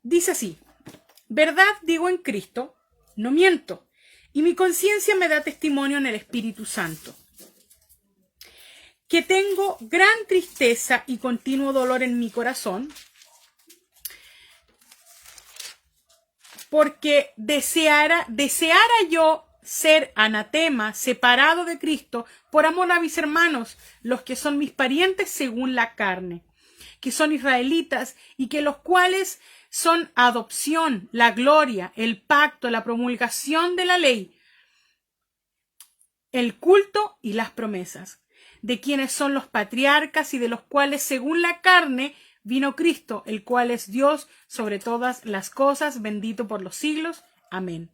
dice así: verdad digo en Cristo, no miento, y mi conciencia me da testimonio en el Espíritu Santo, que tengo gran tristeza y continuo dolor en mi corazón, porque deseara yo ser anatema, separado de Cristo, por amor a mis hermanos, los que son mis parientes según la carne, que son israelitas, y que los cuales son adopción, la gloria, el pacto, la promulgación de la ley, el culto y las promesas, de quienes son los patriarcas y de los cuales según la carne vino Cristo, el cual es Dios sobre todas las cosas, bendito por los siglos. Amén.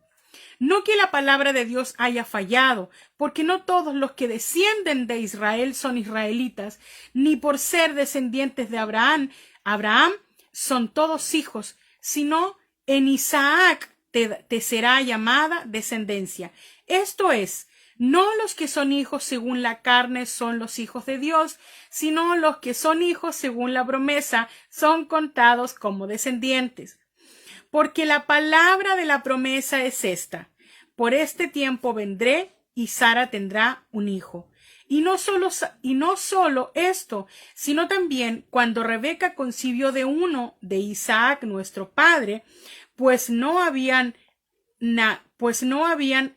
No que la palabra de Dios haya fallado, porque no todos los que descienden de Israel son israelitas, ni por ser descendientes de Abraham son todos hijos, sino en Isaac te será llamada descendencia. Esto es, no los que son hijos según la carne son los hijos de Dios, sino los que son hijos según la promesa son contados como descendientes. Porque la palabra de la promesa es esta: por este tiempo vendré y Sara tendrá un hijo. Y no solo esto, sino también cuando Rebeca concibió de uno de Isaac nuestro padre, pues no habían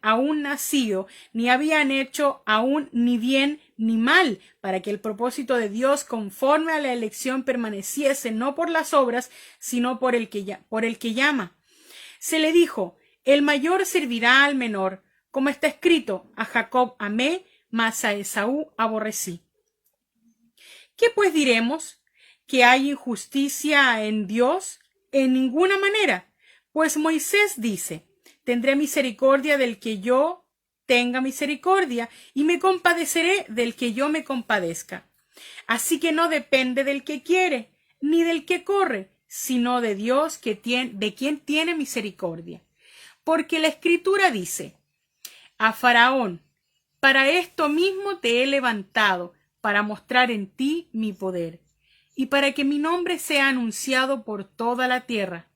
aún nacido, ni habían hecho aún ni bien ni mal, para que el propósito de Dios conforme a la elección permaneciese no por las obras, sino por el que llama. Se le dijo: el mayor servirá al menor, como está escrito: a Jacob amé, mas a Esaú aborrecí. ¿Qué pues diremos? ¿Que hay injusticia en Dios? En ninguna manera. Pues Moisés dice: tendré misericordia del que yo tenga misericordia, y me compadeceré del que yo me compadezca. Así que no depende del que quiere, ni del que corre, sino de Dios, de quien tiene misericordia. Porque la Escritura dice: a Faraón, para esto mismo te he levantado, para mostrar en ti mi poder, y para que mi nombre sea anunciado por toda la tierra.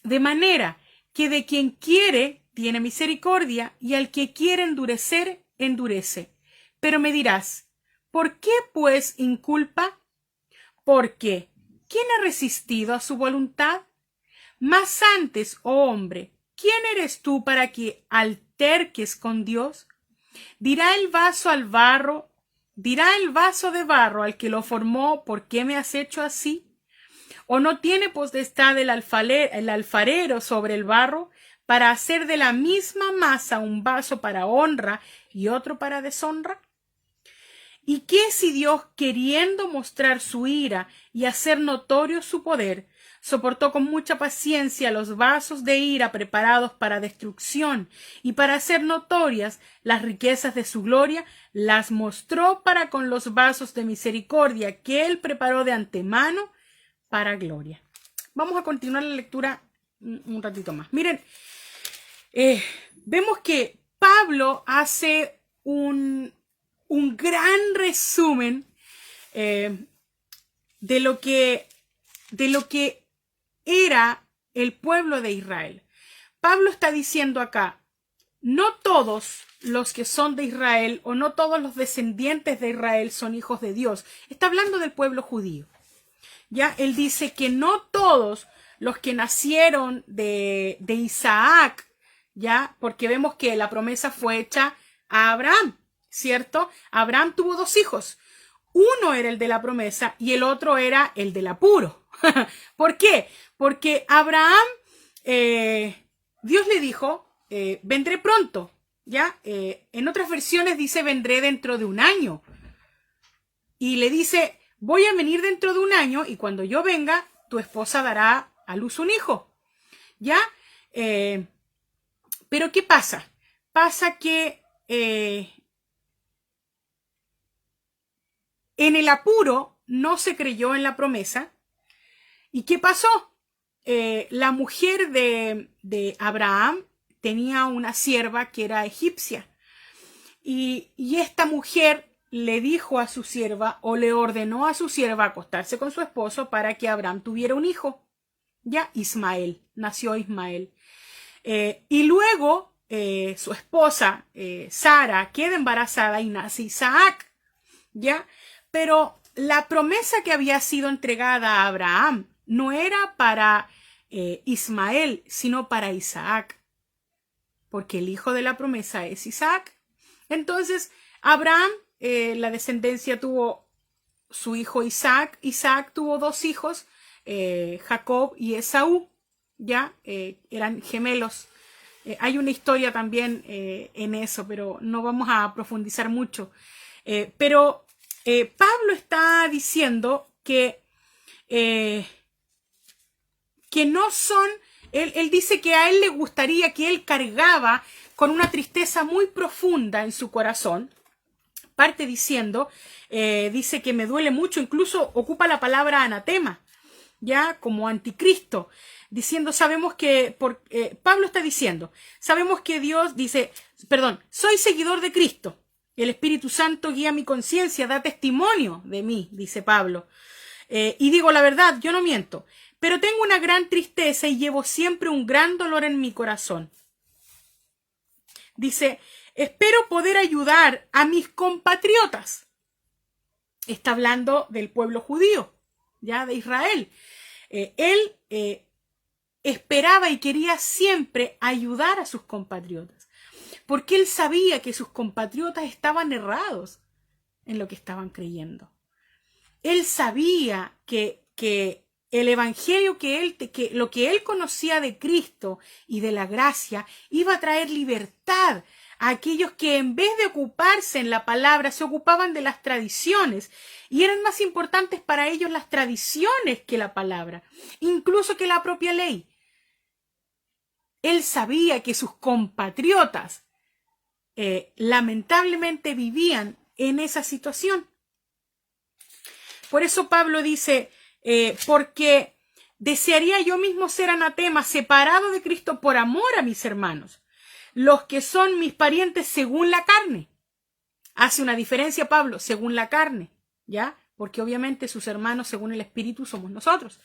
De manera que de quien quiere tiene misericordia, y al que quiere endurecer, endurece. Pero me dirás: ¿por qué pues inculpa? Porque ¿quién ha resistido a su voluntad? Más antes, oh hombre, ¿quién eres tú para que alterques con Dios? Dirá el vaso de barro al que lo formó: ¿por qué me has hecho así? ¿O no tiene potestad el alfarero sobre el barro para hacer de la misma masa un vaso para honra y otro para deshonra? ¿Y qué si Dios, queriendo mostrar su ira y hacer notorio su poder, soportó con mucha paciencia los vasos de ira preparados para destrucción, y para hacer notorias las riquezas de su gloria, las mostró para con los vasos de misericordia que él preparó de antemano para gloria? Vamos a continuar la lectura un ratito más. Miren, vemos que Pablo hace un gran resumen de lo que era el pueblo de Israel. Pablo está diciendo acá: no todos los que son de Israel, o no todos los descendientes de Israel son hijos de Dios. Está hablando del pueblo judío. Ya él dice que no todos los que nacieron de Isaac, ya, porque vemos que la promesa fue hecha a Abraham, ¿cierto? Abraham tuvo dos hijos. Uno era el de la promesa y el otro era el del apuro. ¿Por qué? Porque Abraham, Dios le dijo: vendré pronto, ¿ya? En otras versiones dice: vendré dentro de un año. Y le dice: voy a venir dentro de un año, y cuando yo venga, tu esposa dará a luz un hijo, ¿ya? Pero ¿qué pasa? Pasa que en el apuro no se creyó en la promesa. ¿Y qué pasó? La mujer de Abraham tenía una sierva que era egipcia. Y esta mujer le dijo a su sierva o le ordenó a su sierva acostarse con su esposo para que Abraham tuviera un hijo. Ya, Ismael, nació Ismael. Y luego su esposa, Sara, queda embarazada y nace Isaac. Ya, pero la promesa que había sido entregada a Abraham no era para Ismael, sino para Isaac, porque el hijo de la promesa es Isaac. Entonces, Abraham, la descendencia tuvo su hijo Isaac. Isaac tuvo dos hijos, Jacob y Esaú, ya eran gemelos. Hay una historia también en eso, pero no vamos a profundizar mucho. Pero Pablo está diciendo que no son, él dice que a él le gustaría, que él cargaba con una tristeza muy profunda en su corazón. Parte diciendo, dice que me duele mucho, incluso ocupa la palabra anatema, ya como anticristo, diciendo, sabemos que, Pablo está diciendo, sabemos que Dios dice, perdón, soy seguidor de Cristo, el Espíritu Santo guía mi conciencia, da testimonio de mí, dice Pablo, y digo la verdad, yo no miento, pero tengo una gran tristeza y llevo siempre un gran dolor en mi corazón. Dice, espero poder ayudar a mis compatriotas. Está hablando del pueblo judío, ya de Israel. Él esperaba y quería siempre ayudar a sus compatriotas, porque él sabía que sus compatriotas estaban errados en lo que estaban creyendo. Él sabía que el evangelio que lo que él conocía de Cristo y de la gracia iba a traer libertad a aquellos que en vez de ocuparse en la palabra se ocupaban de las tradiciones y eran más importantes para ellos las tradiciones que la palabra, incluso que la propia ley. Él sabía que sus compatriotas lamentablemente vivían en esa situación. Por eso Pablo dice, porque desearía yo mismo ser anatema, separado de Cristo por amor a mis hermanos, los que son mis parientes según la carne. Hace una diferencia Pablo, según la carne, ¿ya? Porque obviamente sus hermanos según el Espíritu somos nosotros.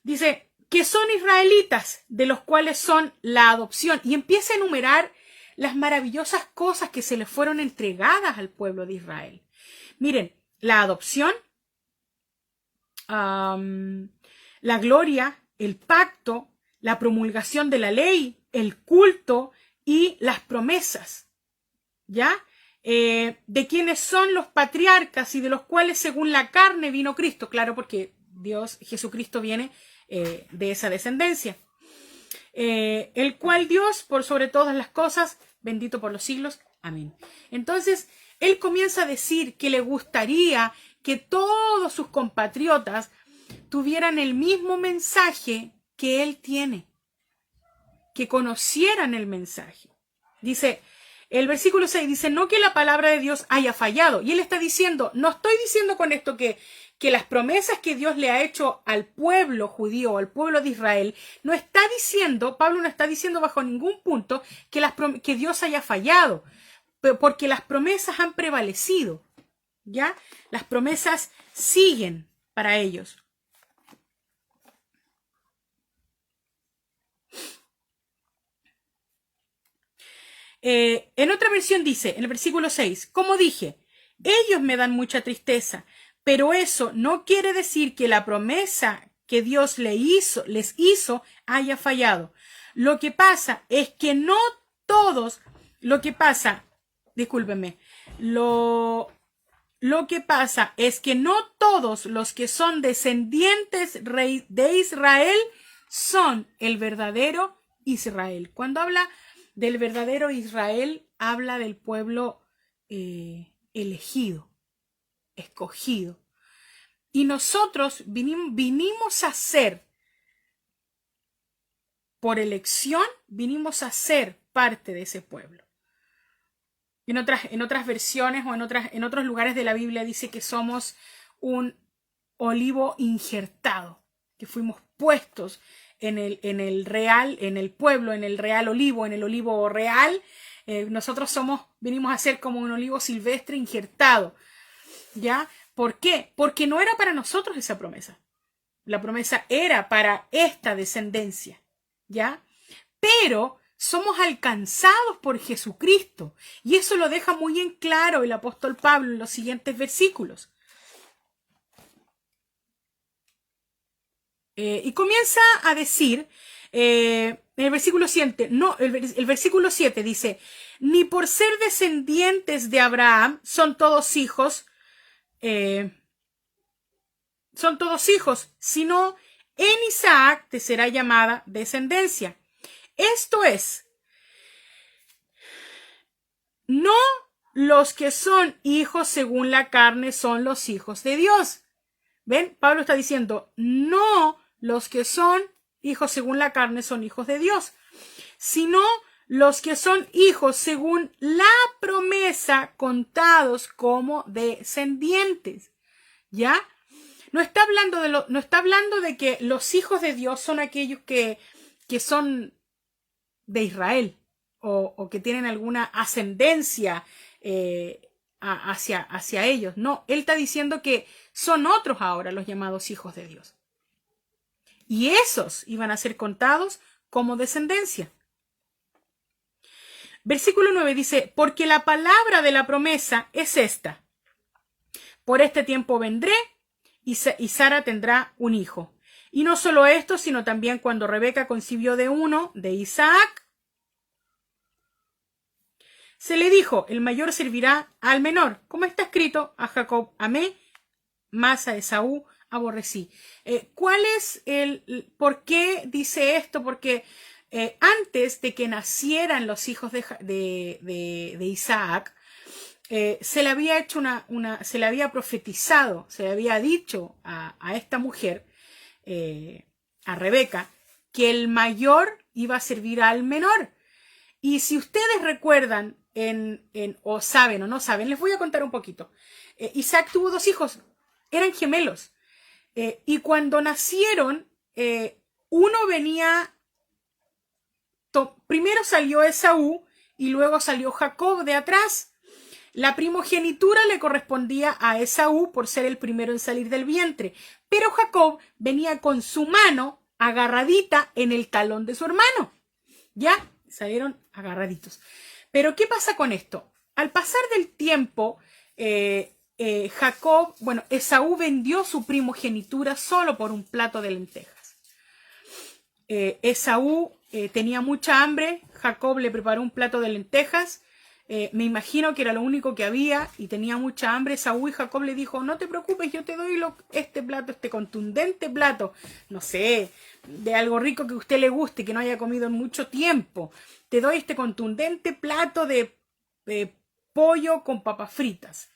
Dice, que son israelitas, de los cuales son la adopción, y empieza a enumerar las maravillosas cosas que se le fueron entregadas al pueblo de Israel. Miren, la adopción, la gloria, el pacto, la promulgación de la ley, el culto y las promesas, ¿ya? De quienes son los patriarcas y de los cuales según la carne vino Cristo, claro, porque Jesucristo viene de esa descendencia, el cual Dios por sobre todas las cosas, bendito por los siglos, amén. Entonces, él comienza a decir que le gustaría que todos sus compatriotas tuvieran el mismo mensaje que él tiene, que conocieran el mensaje. Dice, el versículo 6 dice, no que la palabra de Dios haya fallado. Y él está diciendo, no estoy diciendo con esto que las promesas que Dios le ha hecho al pueblo judío, al pueblo de Israel, no está diciendo, Pablo no está diciendo bajo ningún punto que Dios haya fallado, porque las promesas han prevalecido, ¿ya? Las promesas siguen para ellos. En otra versión dice, en el versículo 6, como dije, ellos me dan mucha tristeza, pero eso no quiere decir que la promesa que Dios les hizo haya fallado. Lo que pasa es que no todos, lo que pasa es que no todos los que son descendientes de Israel son el verdadero Israel. Cuando habla del verdadero Israel, habla del pueblo elegido, escogido. Y nosotros vinimos a ser, por elección, vinimos a ser parte de ese pueblo. En otras versiones o en otros lugares de la Biblia dice que somos un olivo injertado, que fuimos puestos en el real, en el pueblo, en el real olivo, en el olivo real, Nosotros venimos a ser como un olivo silvestre injertado. ¿Ya? ¿Por qué? Porque no era para nosotros esa promesa. La promesa era para esta descendencia. ¿Ya? Pero somos alcanzados por Jesucristo. Y eso lo deja muy en claro el apóstol Pablo en los siguientes versículos. Y comienza a decir, en el versículo 7, el versículo 7 dice, ni por ser descendientes de Abraham son todos hijos, sino en Isaac te será llamada descendencia. Esto es, no los que son hijos según la carne son los hijos de Dios. ¿Ven? Pablo está diciendo, no los que son hijos según la carne son hijos de Dios, sino los que son hijos según la promesa contados como descendientes. ¿Ya? No está hablando de que los hijos de Dios son aquellos que son de Israel o que tienen alguna ascendencia hacia ellos. No, él está diciendo que son otros ahora los llamados hijos de Dios. Y esos iban a ser contados como descendencia. Versículo 9 dice, porque la palabra de la promesa es esta. Por este tiempo vendré y Sara tendrá un hijo. Y no solo esto, sino también cuando Rebeca concibió de Isaac, se le dijo, el mayor servirá al menor. Como está escrito, a Jacob amé, más a Esaú aborrecí. ¿Cuál es por qué dice esto? Porque antes de que nacieran los hijos de Isaac, se le había hecho se le había profetizado, se le había dicho a esta mujer, a Rebeca, que el mayor iba a servir al menor. Y si ustedes recuerdan, o saben o no saben, les voy a contar un poquito. Isaac tuvo 2 hijos, eran gemelos. Y cuando nacieron, uno venía, primero salió Esaú y luego salió Jacob de atrás. La primogenitura le correspondía a Esaú por ser el primero en salir del vientre, pero Jacob venía con su mano agarradita en el talón de su hermano. Ya salieron agarraditos. Pero ¿qué pasa con esto? Al pasar del tiempo, Esaú vendió su primogenitura solo por un plato de lentejas. Esaú tenía mucha hambre, Jacob le preparó un plato de lentejas, me imagino que era lo único que había y tenía mucha hambre. Esaú y Jacob le dijo, no te preocupes, yo te doy este plato, este contundente plato, no sé, de algo rico que a usted le guste, que no haya comido en mucho tiempo. Te doy este contundente plato de pollo con papas fritas,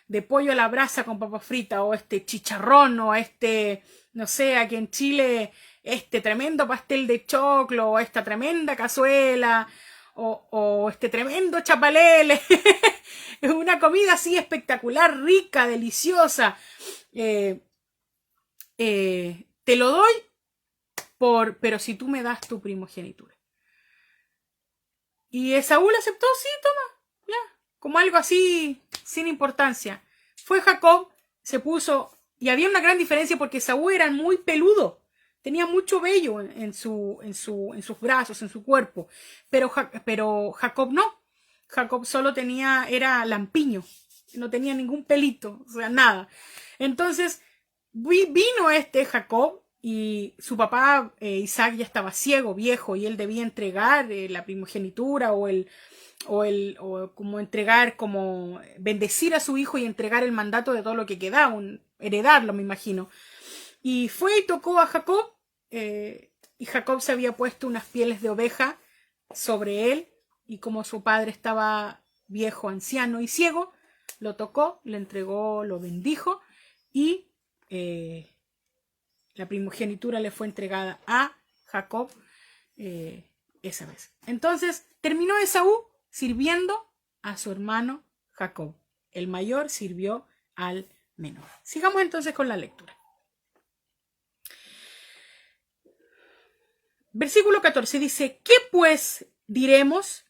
de pollo a la brasa con papas fritas, o este chicharrón, o no sé, aquí en Chile, este tremendo pastel de choclo, o esta tremenda cazuela, o este tremendo chapalele. Es una comida así espectacular, rica, deliciosa. Te lo doy pero si tú me das tu primogenitura. Y Esaú le aceptó, sí, toma, ya, como algo así, sin importancia. Fue Jacob, se puso, y había una gran diferencia porque Esaú era muy peludo, tenía mucho vello en sus brazos, en su cuerpo, pero Jacob no. Jacob solo era lampiño, no tenía ningún pelito, o sea, nada. Entonces, vino Jacob, y su papá Isaac ya estaba ciego, viejo, y él debía entregar la primogenitura o como bendecir a su hijo y entregar el mandato de todo lo que quedaba, heredarlo, me imagino. Y fue y tocó a Jacob, y Jacob se había puesto unas pieles de oveja sobre él, y como su padre estaba viejo, anciano y ciego, lo tocó, le entregó, lo bendijo, y la primogenitura le fue entregada a Jacob esa vez. Entonces terminó Esaú sirviendo a su hermano Jacob. El mayor sirvió al menor. Sigamos entonces con la lectura. Versículo 14 dice, ¿qué pues diremos?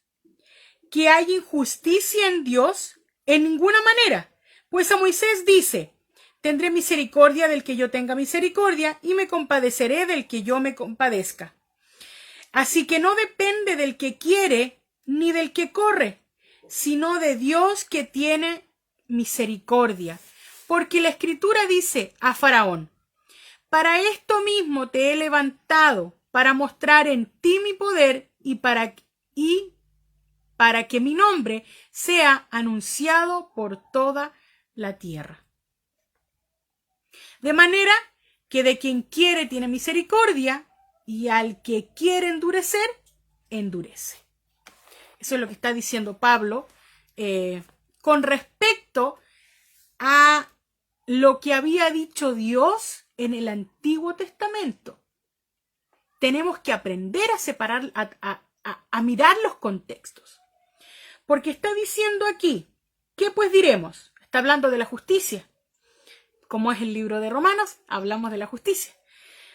que hay injusticia en Dios? En ninguna manera. Pues a Moisés dice: tendré misericordia del que yo tenga misericordia y me compadeceré del que yo me compadezca. Así que no depende del que quiere ni del que corre, sino de Dios que tiene misericordia. Porque la Escritura dice a Faraón: para esto mismo te he levantado, para mostrar en ti mi poder y para que mi nombre sea anunciado por toda la tierra. De manera que de quien quiere tiene misericordia, y al que quiere endurecer, endurece. Eso es lo que está diciendo Pablo con respecto a lo que había dicho Dios en el Antiguo Testamento. Tenemos que aprender a separar, a mirar los contextos. Porque está diciendo aquí, ¿qué pues diremos? Está hablando de la justicia. Como es el libro de Romanos, hablamos de la justicia.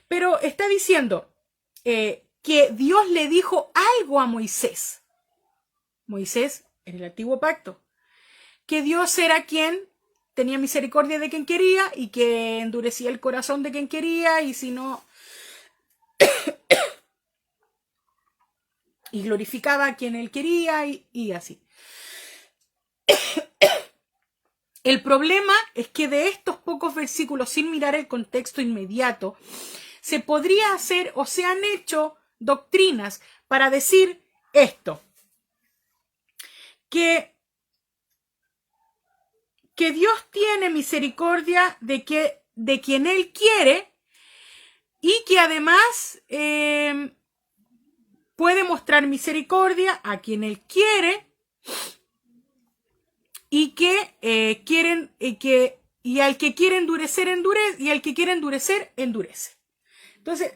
Pero está diciendo que Dios le dijo algo a Moisés. Moisés, en el Antiguo Pacto. Que Dios era quien tenía misericordia de quien quería y que endurecía el corazón de quien quería, y si no, y glorificaba a quien él quería, y así. El problema es que de estos pocos versículos, sin mirar el contexto inmediato, se podría hacer o se han hecho doctrinas para decir esto: que Dios tiene misericordia de quien Él quiere, y que además puede mostrar misericordia a quien Él quiere, y y al que quiere endurecer, endurece, y al que quiere endurecer, endurece. Entonces,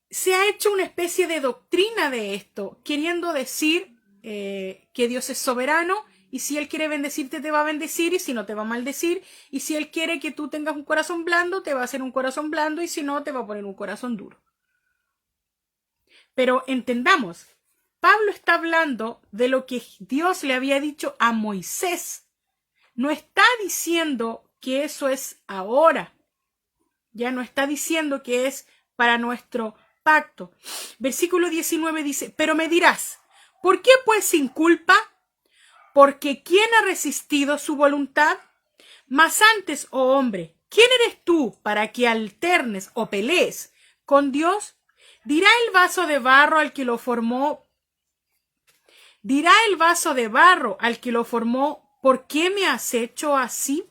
se ha hecho una especie de doctrina de esto, queriendo decir que Dios es soberano, y si Él quiere bendecirte, te va a bendecir, y si no, te va a maldecir, y si Él quiere que tú tengas un corazón blando, te va a hacer un corazón blando, y si no, te va a poner un corazón duro. Pero entendamos, Pablo está hablando de lo que Dios le había dicho a Moisés. No está diciendo que eso es ahora. Ya no está diciendo que es para nuestro pacto. Versículo 19 dice: pero me dirás, ¿por qué pues sin culpa? Porque ¿quién ha resistido su voluntad? Mas antes, oh hombre, ¿quién eres tú para que alternes o pelees con Dios? ¿Dirá el vaso de barro al que lo formó? ¿Dirá el vaso de barro al que lo formó: ¿por qué me has hecho así?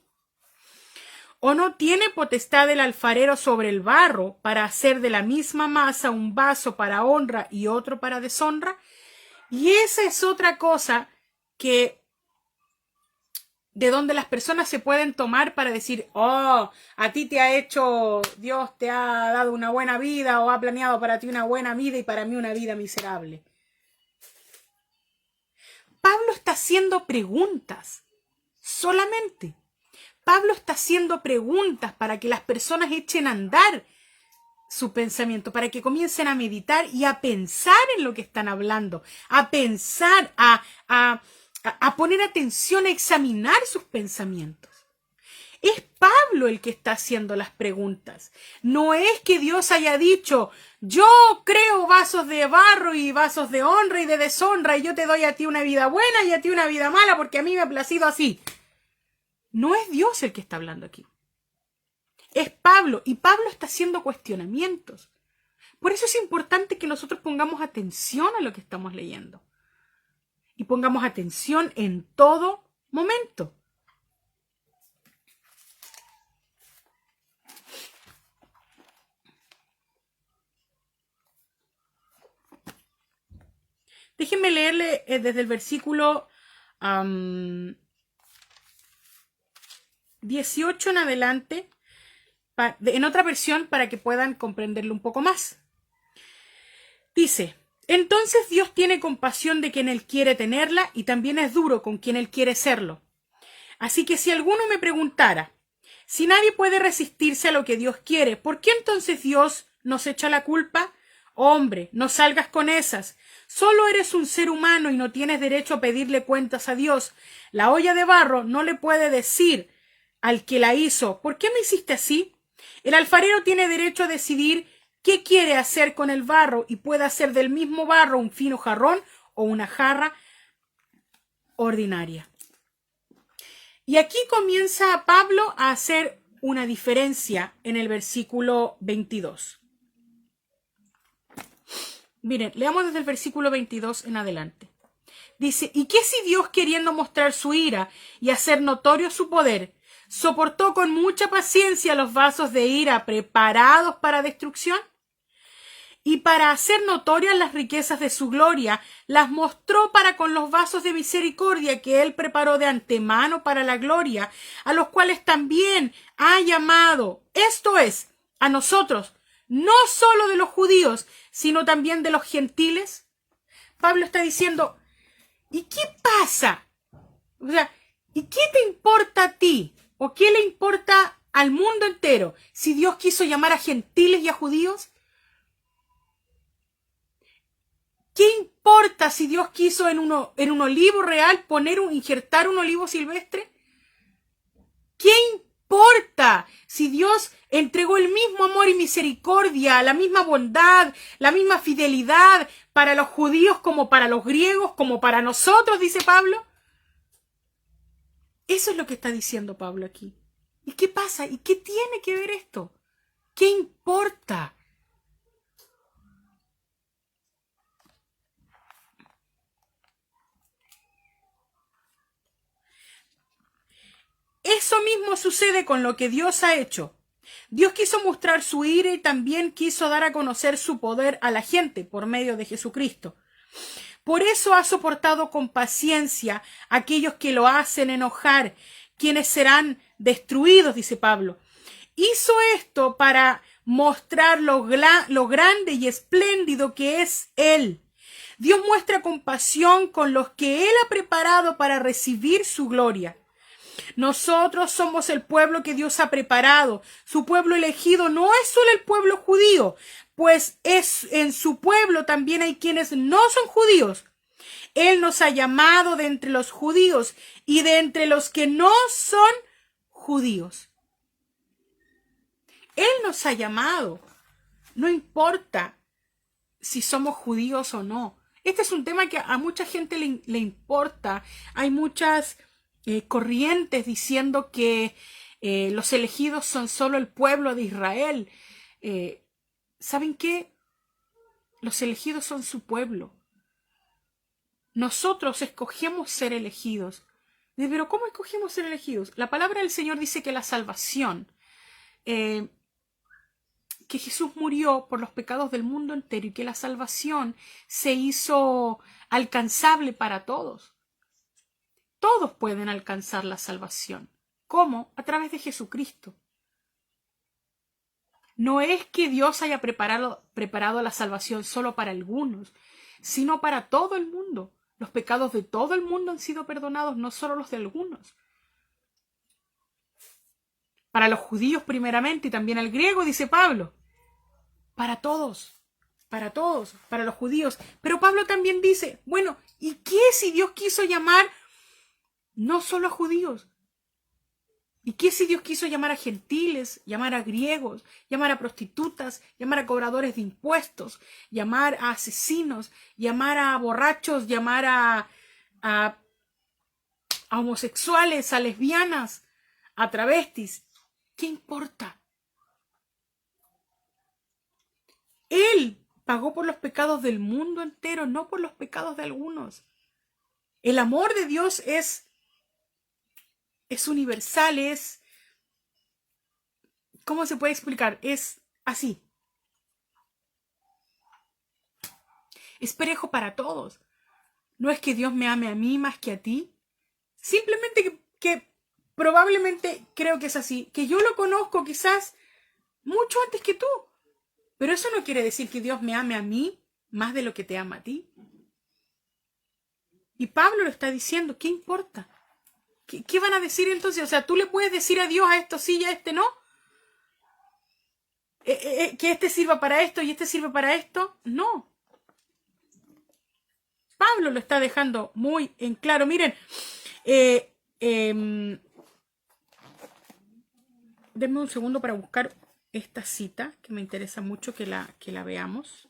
¿O no tiene potestad el alfarero sobre el barro para hacer de la misma masa un vaso para honra y otro para deshonra? Y esa es otra cosa que de donde las personas se pueden tomar para decir: oh, a ti te ha hecho, Dios te ha dado una buena vida, o ha planeado para ti una buena vida y para mí una vida miserable. Pablo está haciendo preguntas, solamente. Pablo está haciendo preguntas para que las personas echen a andar su pensamiento, para que comiencen a meditar y a pensar en lo que están hablando, a pensar, a poner atención, a examinar sus pensamientos. Es Pablo el que está haciendo las preguntas. No es que Dios haya dicho: yo creo vasos de barro y vasos de honra y de deshonra, y yo te doy a ti una vida buena y a ti una vida mala porque a mí me ha placido así. No es Dios el que está hablando aquí. Es Pablo, y Pablo está haciendo cuestionamientos. Por eso es importante que nosotros pongamos atención a lo que estamos leyendo. Y pongamos atención en todo momento. Déjenme leerle desde el versículo 18 en adelante, en otra versión, para que puedan comprenderlo un poco más. Dice: entonces Dios tiene compasión de quien Él quiere tenerla, y también es duro con quien Él quiere serlo. Así que si alguno me preguntara: si nadie puede resistirse a lo que Dios quiere, ¿por qué entonces Dios nos echa la culpa? Hombre, no salgas con esas. Solo eres un ser humano y no tienes derecho a pedirle cuentas a Dios. La olla de barro no le puede decir al que la hizo, ¿por qué me hiciste así? El alfarero tiene derecho a decidir qué quiere hacer con el barro y puede hacer del mismo barro un fino jarrón o una jarra ordinaria. Y aquí comienza Pablo a hacer una diferencia en el versículo 22. Miren, leamos desde el versículo 22 en adelante. Dice, ¿y qué si Dios, queriendo mostrar su ira y hacer notorio su poder, soportó con mucha paciencia los vasos de ira preparados para destrucción? Y para hacer notorias las riquezas de su gloria, las mostró para con los vasos de misericordia que él preparó de antemano para la gloria, a los cuales también ha llamado, esto es, a nosotros, no solo de los judíos, sino también de los gentiles. Pablo está diciendo, ¿y qué pasa? O sea, ¿y qué te importa a ti? ¿O qué le importa al mundo entero si Dios quiso llamar a gentiles y a judíos? ¿Qué importa si Dios quiso en un olivo real injertar un olivo silvestre? ¿Qué importa si Dios entregó el mismo amor y misericordia, la misma bondad, la misma fidelidad para los judíos como para los griegos, como para nosotros, dice Pablo? Eso es lo que está diciendo Pablo aquí. ¿Y qué pasa? ¿Y qué tiene que ver esto? ¿Qué importa? Eso mismo sucede con lo que Dios ha hecho. Dios quiso mostrar su ira y también quiso dar a conocer su poder a la gente por medio de Jesucristo. Por eso ha soportado con paciencia a aquellos que lo hacen enojar, quienes serán destruidos, dice Pablo. Hizo esto para mostrar lo grande y espléndido que es Él. Dios muestra compasión con los que Él ha preparado para recibir su gloria. Nosotros somos el pueblo que Dios ha preparado. Su pueblo elegido no es solo el pueblo judío, pues en su pueblo también hay quienes no son judíos. Él nos ha llamado de entre los judíos y de entre los que no son judíos. Él nos ha llamado. No importa si somos judíos o no. Este es un tema que a mucha gente le importa. Hay muchas corrientes diciendo que los elegidos son solo el pueblo de Israel. ¿Saben qué? Los elegidos son su pueblo. Nosotros escogemos ser elegidos. Pero ¿cómo escogemos ser elegidos? La palabra del Señor dice que la salvación, que Jesús murió por los pecados del mundo entero y que la salvación se hizo alcanzable para todos. Todos pueden alcanzar la salvación. ¿Cómo? A través de Jesucristo. No es que Dios haya preparado la salvación solo para algunos, sino para todo el mundo. Los pecados de todo el mundo han sido perdonados, no solo los de algunos. Para los judíos primeramente y también al griego, dice Pablo. Para todos, para los judíos. Pero Pablo también dice, bueno, ¿y qué si Dios quiso llamar no solo a judíos? ¿Y qué si Dios quiso llamar a gentiles, llamar a griegos, llamar a prostitutas, llamar a cobradores de impuestos, llamar a asesinos, llamar a borrachos, llamar a homosexuales, a lesbianas, a travestis? ¿Qué importa? Él pagó por los pecados del mundo entero, no por los pecados de algunos. El amor de Dios es universal, ¿cómo se puede explicar? Es así. Es parejo para todos. No es que Dios me ame a mí más que a ti. Simplemente que probablemente creo que es así. Que yo lo conozco quizás mucho antes que tú. Pero eso no quiere decir que Dios me ame a mí más de lo que te ama a ti. Y Pablo lo está diciendo, ¿qué importa? ¿Qué van a decir entonces? O sea, ¿tú le puedes decir a Dios a esto sí y a este no? ¿Que este sirva para esto y este sirve para esto? No. Pablo lo está dejando muy en claro. Miren, denme un segundo para buscar esta cita que me interesa mucho que la veamos.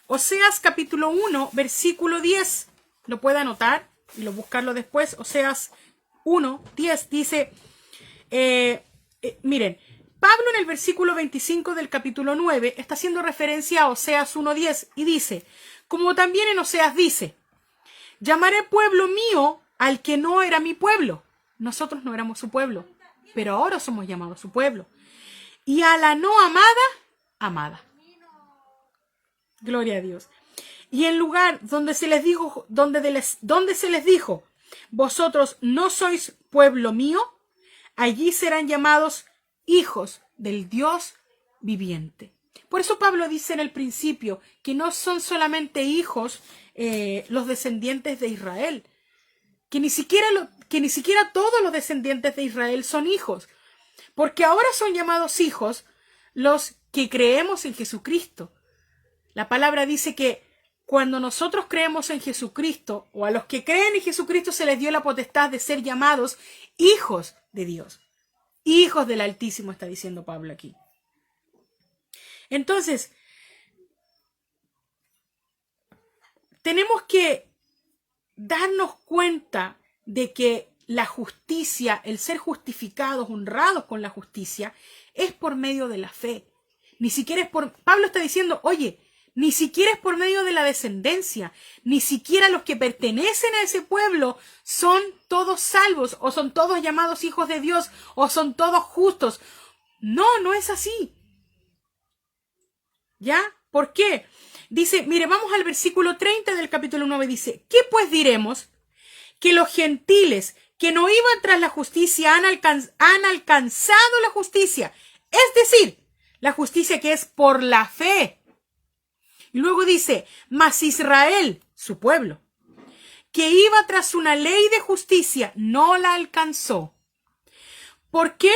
Oseas capítulo 1, versículo 10. Lo puede anotar y lo buscarlo después. Oseas 1, 10 dice, miren, Pablo en el versículo 25 del capítulo 9 está haciendo referencia a Oseas 1:10 y dice, como también en Oseas dice, llamaré pueblo mío al que no era mi pueblo. Nosotros no éramos su pueblo, pero ahora somos llamados su pueblo. Y a la no amada, amada. Gloria a Dios. Y en lugar donde se les dijo, donde se les dijo, vosotros no sois pueblo mío, allí serán llamados hijos del Dios viviente. Por eso Pablo dice en el principio que no son solamente hijos los descendientes de Israel, que ni siquiera todos los descendientes de Israel son hijos, porque ahora son llamados hijos los que creemos en Jesucristo. La palabra dice que cuando nosotros creemos en Jesucristo, o a los que creen en Jesucristo se les dio la potestad de ser llamados hijos de Dios. Hijos del Altísimo, está diciendo Pablo aquí. Entonces, tenemos que darnos cuenta de que la justicia, el ser justificados, honrados con la justicia, es por medio de la fe. Ni siquiera es por... Pablo está diciendo, oye, ni siquiera es por medio de la descendencia, ni siquiera los que pertenecen a ese pueblo son todos salvos, o son todos llamados hijos de Dios, o son todos justos. No, no es así. ¿Ya? ¿Por qué? Dice, mire, vamos al versículo 30 del capítulo 9, dice, ¿qué pues diremos? Que los gentiles que no iban tras la justicia han alcanzado la justicia, es decir, la justicia que es por la fe. Y luego dice, mas Israel, su pueblo, que iba tras una ley de justicia, no la alcanzó. ¿Por qué?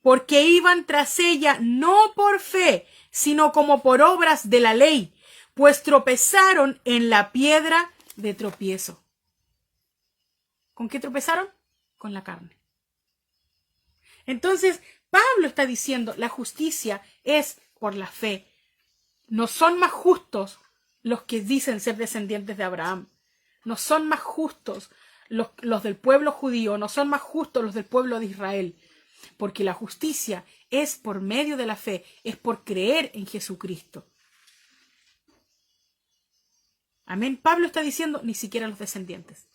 Porque iban tras ella no por fe, sino como por obras de la ley, pues tropezaron en la piedra de tropiezo. ¿Con qué tropezaron? Con la carne. Entonces, Pablo está diciendo, la justicia es por la fe. No son más justos los que dicen ser descendientes de Abraham. No son más justos los del pueblo judío. No son más justos los del pueblo de Israel. Porque la justicia es por medio de la fe. Es por creer en Jesucristo. Amén. Pablo está diciendo, ni siquiera los descendientes.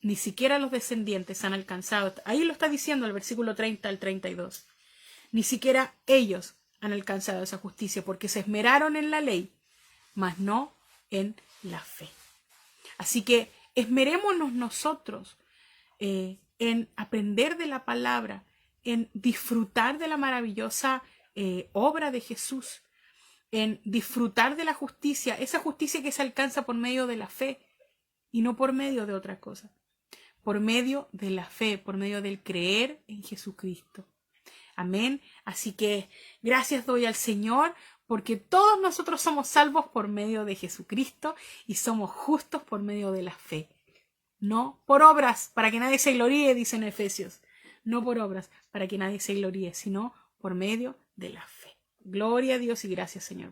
Ni siquiera los descendientes han alcanzado. Ahí lo está diciendo el versículo 30 al 32. Ni siquiera ellos han alcanzado esa justicia porque se esmeraron en la ley, mas no en la fe. Así que esmerémonos nosotros en aprender de la palabra, en disfrutar de la maravillosa obra de Jesús, en disfrutar de la justicia, esa justicia que se alcanza por medio de la fe y no por medio de otra cosa, por medio de la fe, por medio del creer en Jesucristo. Amén. Así que gracias doy al Señor porque todos nosotros somos salvos por medio de Jesucristo y somos justos por medio de la fe. No por obras, para que nadie se gloríe, dicen Efesios. No por obras, para que nadie se gloríe, sino por medio de la fe. Gloria a Dios y gracias, Señor.